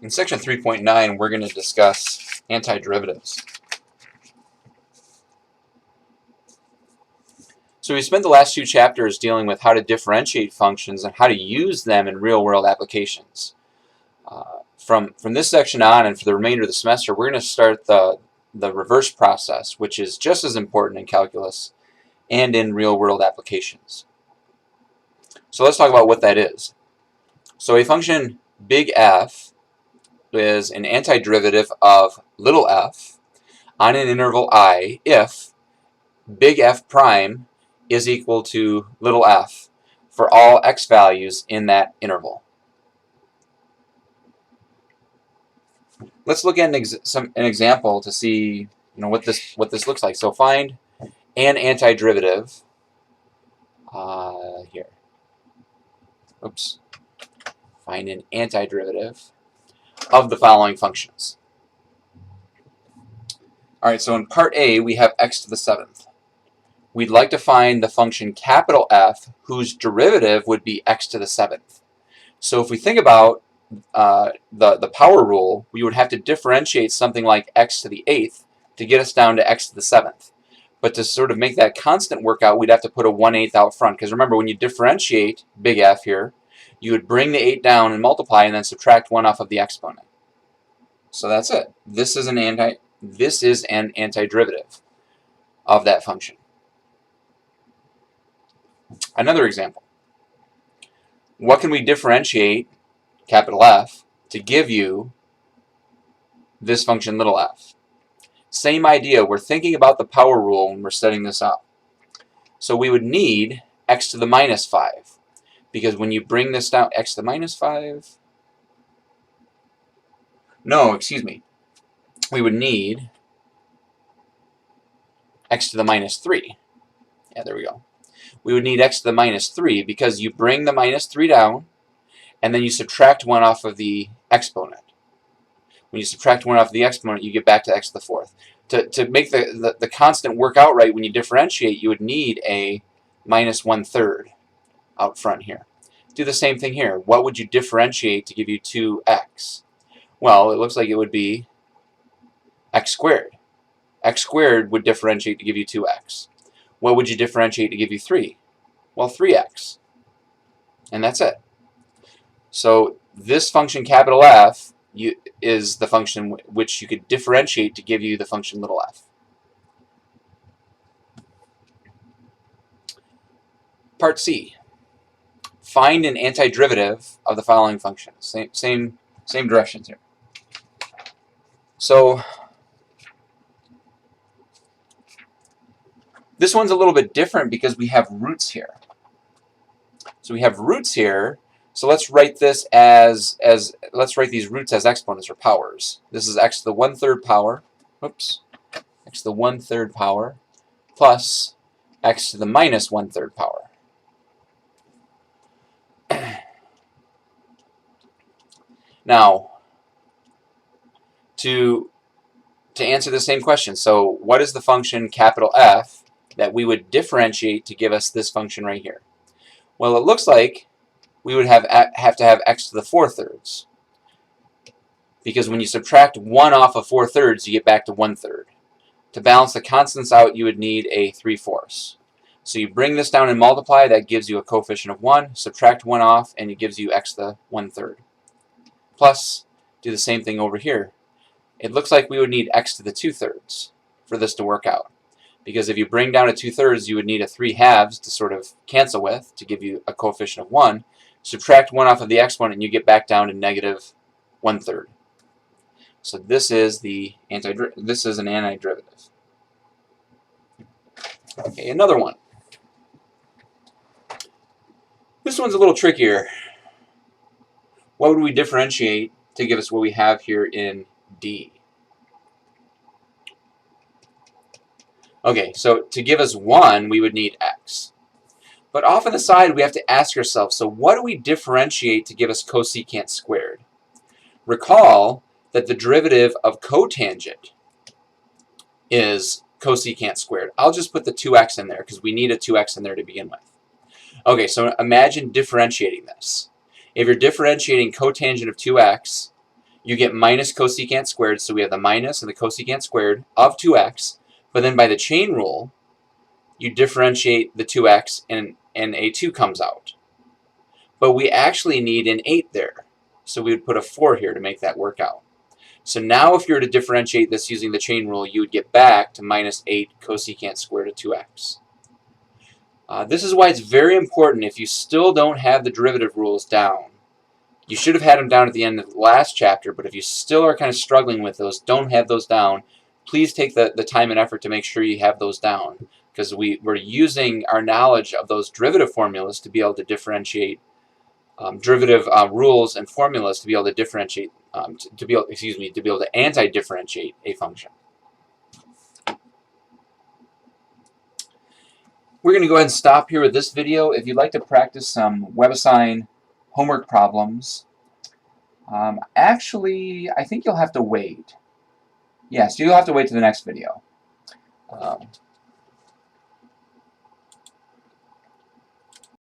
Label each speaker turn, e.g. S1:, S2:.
S1: In section 3.9, we're going to discuss antiderivatives. So we spent the last two chapters dealing with how to differentiate functions and how to use them in real-world applications. From this section on and for the remainder of the semester, we're going to start the reverse process, which is just as important in calculus and in real-world applications. So let's talk about what that is. So a function big F is an antiderivative of little f on an interval I if big F prime is equal to little f for all x values in that interval. Let's look at an example to see what this looks like. So find an antiderivative here. Oops. Find an antiderivative of the following functions. All right, so in part A, we have x to the 7th. We'd like to find the function capital F whose derivative would be x to the 7th. So if we think about the power rule, we would have to differentiate something like x to the 8th to get us down to x to the 7th. But to sort of make that constant work out, we'd have to put a 1/8 out front. Because remember, when you differentiate big F here, you would bring the 8 down and multiply and then subtract 1 off of the exponent. So that's it. This is an antiderivative of that function. Another example. What can we differentiate capital F to give you this function little f? Same idea. We're thinking about the power rule when we're setting this up. So we would need x to the minus 5. Because when you bring this down, x to the minus 5. No, excuse me. We would need x to the minus 3. Yeah, there we go. We would need x to the minus 3 because you bring the minus 3 down and then you subtract 1 off of the exponent. When you subtract 1 off of the exponent, you get back to x to the 4th. To make the constant work out right when you differentiate, you would need a minus 1/3 out front here. Do the same thing here. What would you differentiate to give you 2x? Well, it looks like it would be x squared. X squared would differentiate to give you 2x. What would you differentiate to give you 3? Well, 3x. And that's it. So this function capital F is the function which you could differentiate to give you the function little f. Part C. Find an antiderivative of the following functions. Same directions here. So this one's a little bit different because we have roots here. So we have roots here. So let's write this let's write these roots as exponents or powers. This is x to the 1/3 power. Oops. X to the 1/3 power plus x to the minus 1/3 power. Now, to answer the same question, so what is the function capital F that we would differentiate to give us this function right here? Well, it looks like we would have to have x to the 4/3, because when you subtract 1 off of 4/3, you get back to 1/3. To balance the constants out, you would need a 3/4. So you bring this down and multiply, that gives you a coefficient of 1, subtract 1 off, and it gives you x to the 1/3. Plus, do the same thing over here. It looks like we would need x to the 2/3 for this to work out. Because if you bring down a 2/3, you would need a 3/2 to sort of cancel with to give you a coefficient of 1. Subtract 1 off of the exponent and you get back down to negative 1/3. So this is an antiderivative. Okay, another one. This one's a little trickier. What would we differentiate to give us what we have here in D? Okay, so to give us 1, we would need x. But off on the side, we have to ask ourselves, so what do we differentiate to give us cosecant squared? Recall that the derivative of cotangent is cosecant squared. I'll just put the 2x in there because we need a 2x in there to begin with. Okay, so imagine differentiating this. If you're differentiating cotangent of 2x, you get minus cosecant squared, so we have the minus and the cosecant squared of 2x, but then by the chain rule, you differentiate the 2x and a 2 comes out. But we actually need an 8 there, so we would put a 4 here to make that work out. So now if you were to differentiate this using the chain rule, you would get back to minus 8 cosecant squared of 2x. This is why it's very important, if you still don't have the derivative rules down. You should have had them down at the end of the last chapter, but if you still are kind of struggling with those, don't have those down, please take the time and effort to make sure you have those down, because we're using our knowledge of those derivative formulas to be able to differentiate derivative rules and formulas to be able to differentiate, to be able to anti-differentiate a function. We're going to go ahead and stop here with this video. If you'd like to practice some WebAssign homework problems, actually, I think you'll have to wait. Yes, you'll have to wait to the next video.